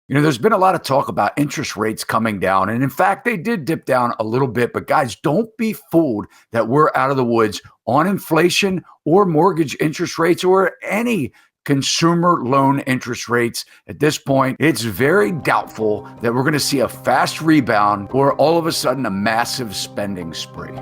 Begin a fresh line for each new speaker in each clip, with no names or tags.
There's been a lot of talk about interest rates coming down. And in fact, they did dip down a little bit. But guys, don't be fooled that we're out of the woods on inflation or mortgage interest rates or any consumer loan interest rates. At this point, it's very doubtful that we're going to see a fast rebound or all of a sudden a massive spending spree.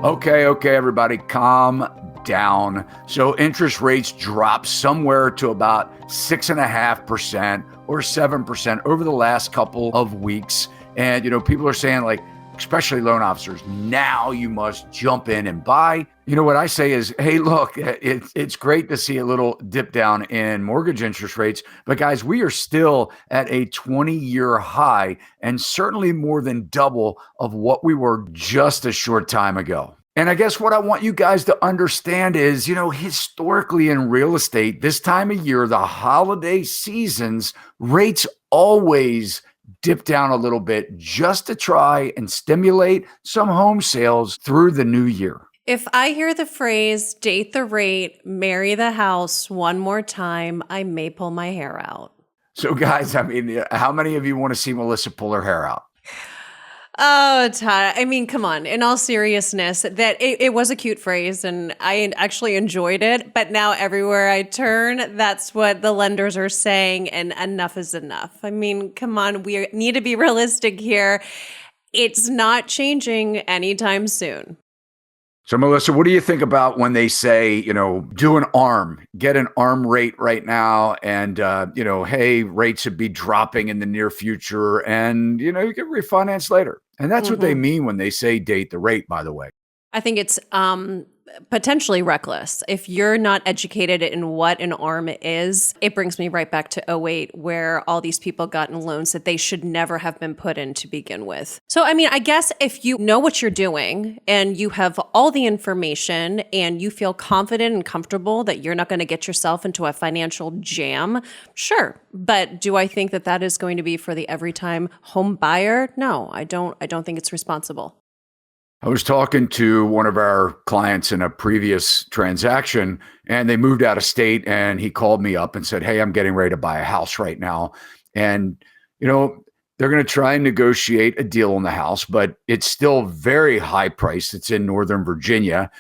Okay, everybody, calm down. So interest rates dropped somewhere to about 6.5% or 7% over the last couple of weeks. And, people are saying, like, especially loan officers, now you must jump in and buy. What I say is, hey, look, it's great to see a little dip down in mortgage interest rates, but guys, we are still at a 20-year high and certainly more than double of what we were just a short time ago. And I guess what I want you guys to understand is, historically in real estate, this time of year, the holiday seasons, rates always dip down a little bit just to try and stimulate some home sales through the new year.
If I hear the phrase date the rate, marry the house one more time, I may pull my hair out.
So guys, how many of you want to see Melissa pull her hair out?
Oh, Todd, come on. In all seriousness, that it was a cute phrase and I actually enjoyed it. But now everywhere I turn, that's what the lenders are saying. And enough is enough. Come on. We need to be realistic here. It's not changing anytime soon.
So, Melissa, what do you think about when they say, do an ARM, get an ARM rate right now, and, hey, rates would be dropping in the near future, and, you can refinance later. And that's what they mean when they say date the rate, by the way.
I think it's potentially reckless. If you're not educated in what an ARM is, it brings me right back to '08, where all these people got in loans that they should never have been put in to begin with. So, I guess if you know what you're doing and you have all the information and you feel confident and comfortable that you're not going to get yourself into a financial jam, sure. But do I think that that is going to be for the every time home buyer? No, I don't think it's responsible.
I was talking to one of our clients in a previous transaction, and they moved out of state, and he called me up and said, hey, I'm getting ready to buy a house right now. And, they're going to try and negotiate a deal on the house, but it's still very high priced. It's in Northern Virginia.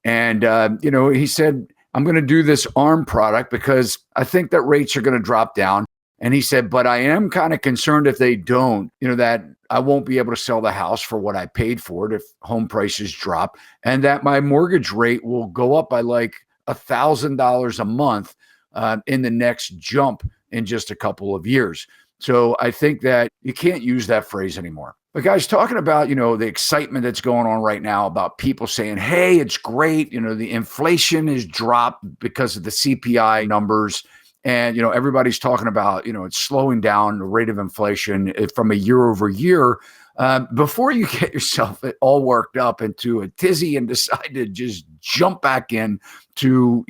And, he said, I'm going to do this ARM product because I think that rates are going to drop down. And he said, but I am kind of concerned if they don't, that I won't be able to sell the house for what I paid for it if home prices drop, and that my mortgage rate will go up by like $1,000 a month in the next jump in just a couple of years. So I think that you can't use that phrase anymore. But guys, talking about, the excitement that's going on right now about people saying, hey, it's great. The inflation is dropped because of the CPI numbers. And, everybody's talking about, it's slowing down the rate of inflation from a year over year. Before you get yourself all worked up into a tizzy and decide to just jump back in to,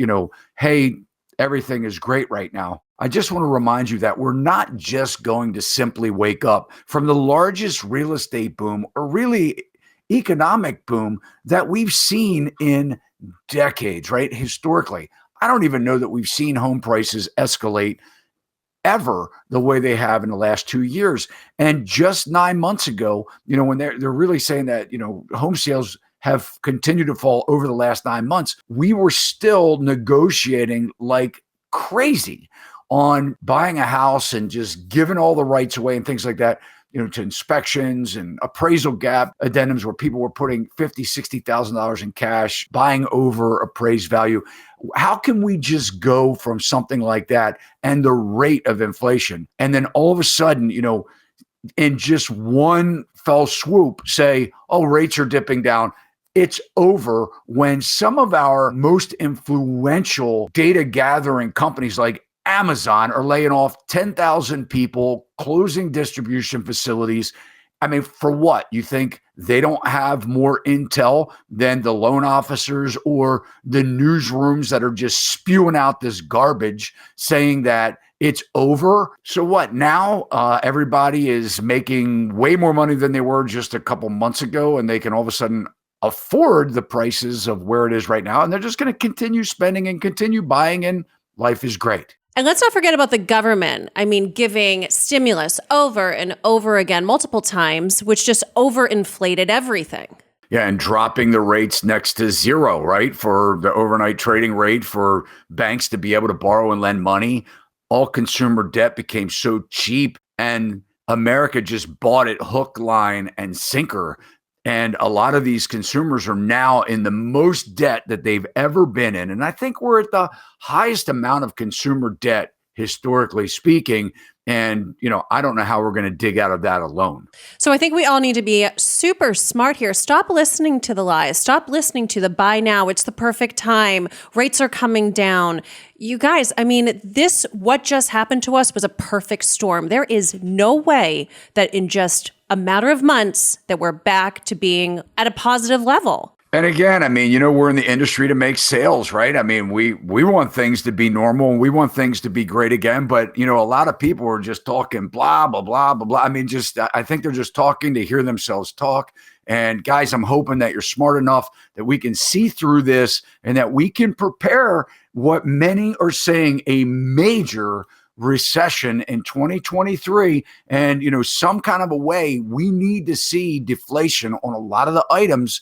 hey, everything is great right now. I just want to remind you that we're not just going to simply wake up from the largest real estate boom or really economic boom that we've seen in decades, right? Historically. I don't even know that we've seen home prices escalate ever the way they have in the last 2 years. And just 9 months ago, when they're really saying that, home sales have continued to fall over the last 9 months, we were still negotiating like crazy on buying a house and just giving all the rights away and things like that, to inspections and appraisal gap addendums where people were putting $50,000, $60,000 in cash, buying over appraised value. How can we just go from something like that and the rate of inflation, and then all of a sudden, in just one fell swoop say, oh, rates are dipping down? It's over when some of our most influential data gathering companies like Amazon are laying off 10,000 people, closing distribution facilities. For what? You think they don't have more intel than the loan officers or the newsrooms that are just spewing out this garbage saying that it's over? So what? Now everybody is making way more money than they were just a couple months ago, and they can all of a sudden afford the prices of where it is right now. And they're just going to continue spending and continue buying and life is great.
And let's not forget about the government. I mean, giving stimulus over and over again, multiple times, which just overinflated everything.
Yeah, and dropping the rates next to zero, right? For the overnight trading rate for banks to be able to borrow and lend money. All consumer debt became so cheap, and America just bought it hook, line, and sinker. And a lot of these consumers are now in the most debt that they've ever been in. And I think we're at the highest amount of consumer debt, historically speaking. And, I don't know how we're going to dig out of that alone.
So I think we all need to be super smart here. Stop listening to the lies. Stop listening to the buy now. It's the perfect time. Rates are coming down. You guys, I mean, what just happened to us was a perfect storm. There is no way that in just a matter of months that we're back to being at a positive level.
And again, I mean, we're in the industry to make sales, right? I mean, we want things to be normal and we want things to be great again. But, a lot of people are just talking blah, blah, blah, blah, blah. I mean, I think they're just talking to hear themselves talk. And guys, I'm hoping that you're smart enough that we can see through this and that we can prepare what many are saying a major recession in 2023. And, some kind of a way we need to see deflation on a lot of the items.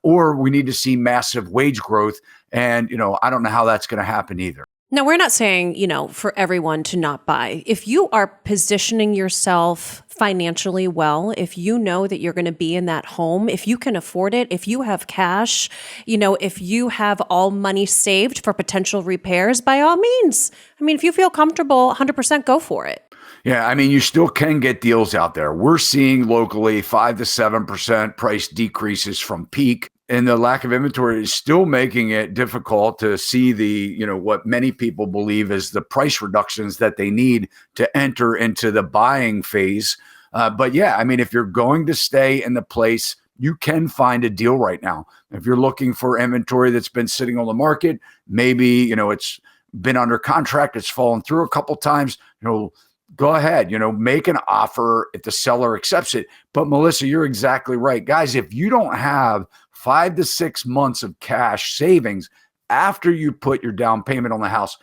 Or we need to see massive wage growth. And, I don't know how that's going to happen either.
Now, we're not saying, for everyone to not buy. If you are positioning yourself financially well, if you know that you're going to be in that home, if you can afford it, if you have cash, if you have all money saved for potential repairs, by all means. I mean, if you feel comfortable, 100% go for it.
Yeah, I mean, you still can get deals out there. We're seeing locally 5 to 7% price decreases from peak, and the lack of inventory is still making it difficult to see the, what many people believe is the price reductions that they need to enter into the buying phase. But yeah, I mean, if you're going to stay in the place, you can find a deal right now. If you're looking for inventory that's been sitting on the market, maybe, it's been under contract, it's fallen through a couple times, go ahead, make an offer if the seller accepts it. But Melissa, you're exactly right. Guys, if you don't have 5 to 6 months of cash savings after you put your down payment on the house,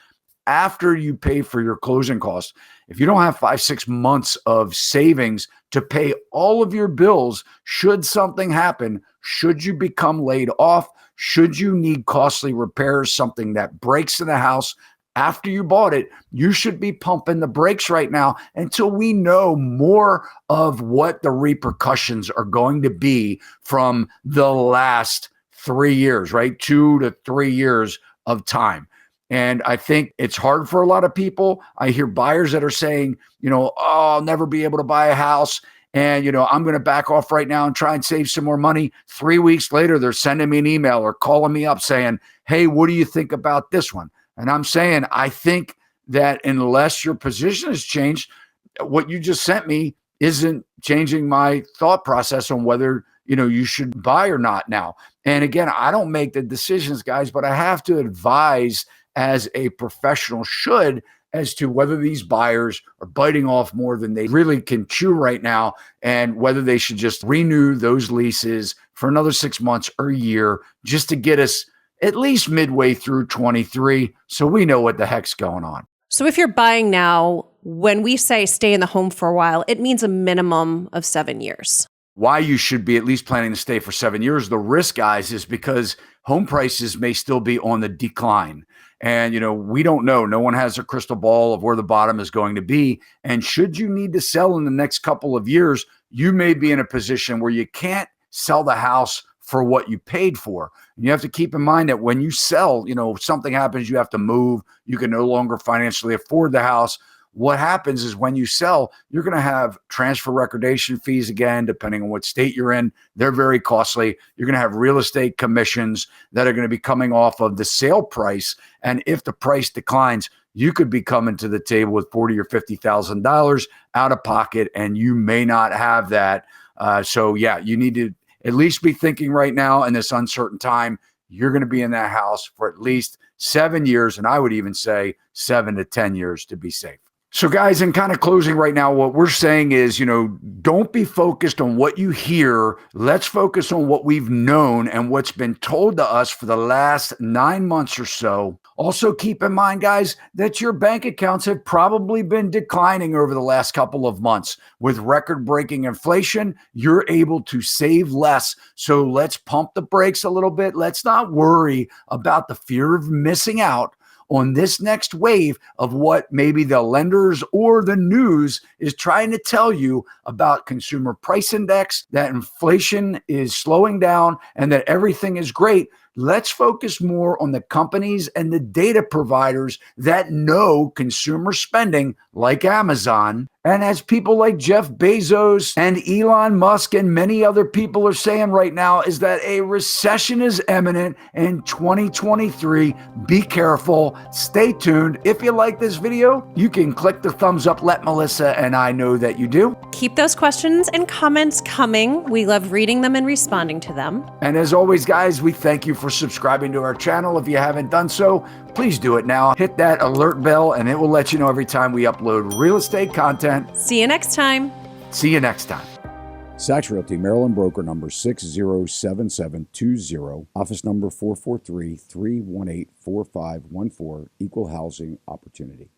after you pay for your closing costs, if you don't have 5, 6 months of savings to pay all of your bills, should something happen, should you become laid off, should you need costly repairs, something that breaks in the house, after you bought it, you should be pumping the brakes right now until we know more of what the repercussions are going to be from the last 3 years, right? 2 to 3 years of time. And I think it's hard for a lot of people. I hear buyers that are saying, oh, I'll never be able to buy a house. And, I'm going to back off right now and try and save some more money. 3 weeks later, they're sending me an email or calling me up saying, hey, what do you think about this one? And I'm saying, I think that unless your position has changed, what you just sent me isn't changing my thought process on whether, you should buy or not now. And again, I don't make the decisions, guys, but I have to advise as a professional should as to whether these buyers are biting off more than they really can chew right now and whether they should just renew those leases for another 6 months or a year just to get us at least midway through 23, so we know what the heck's going on.
So if you're buying now, when we say stay in the home for a while, it means a minimum of 7 years.
Why you should be at least planning to stay for 7 years, the risk, guys, is because home prices may still be on the decline. And, we don't know. No one has a crystal ball of where the bottom is going to be. And should you need to sell in the next couple of years, you may be in a position where you can't sell the house for what you paid for. And you have to keep in mind that when you sell, something happens, you have to move, you can no longer financially afford the house. What happens is when you sell, you're going to have transfer recordation fees again, depending on what state you're in. They're very costly. You're going to have real estate commissions that are going to be coming off of the sale price. And if the price declines, you could be coming to the table with $40,000 or $50,000 out of pocket, and you may not have that. So yeah, you need to at least be thinking right now in this uncertain time, you're going to be in that house for at least 7 years. And I would even say 7 to 10 years to be safe. So, guys, in kind of closing right now, what we're saying is, don't be focused on what you hear. Let's focus on what we've known and what's been told to us for the last 9 months or so. Also, keep in mind, guys, that your bank accounts have probably been declining over the last couple of months. With record-breaking inflation, you're able to save less. So let's pump the brakes a little bit. Let's not worry about the fear of missing out on this next wave of what maybe the lenders or the news is trying to tell you about consumer price index, that inflation is slowing down and that everything is great. Let's focus more on the companies and the data providers that know consumer spending, like Amazon. And as people like Jeff Bezos and Elon Musk and many other people are saying right now, is that a recession is imminent in 2023. Be careful. Stay tuned. If you like this video, you can click the thumbs up. Let Melissa and I know that you do.
Keep those questions and comments coming. We love reading them and responding to them.
And as always, guys, we thank you for subscribing to our channel. If you haven't done so, please do it now. Hit that alert bell and it will let you know every time we upload real estate content.
See you next time.
See you next time.
Sachs Realty, Maryland broker number 607720, office number 443-318-4514, equal housing opportunity.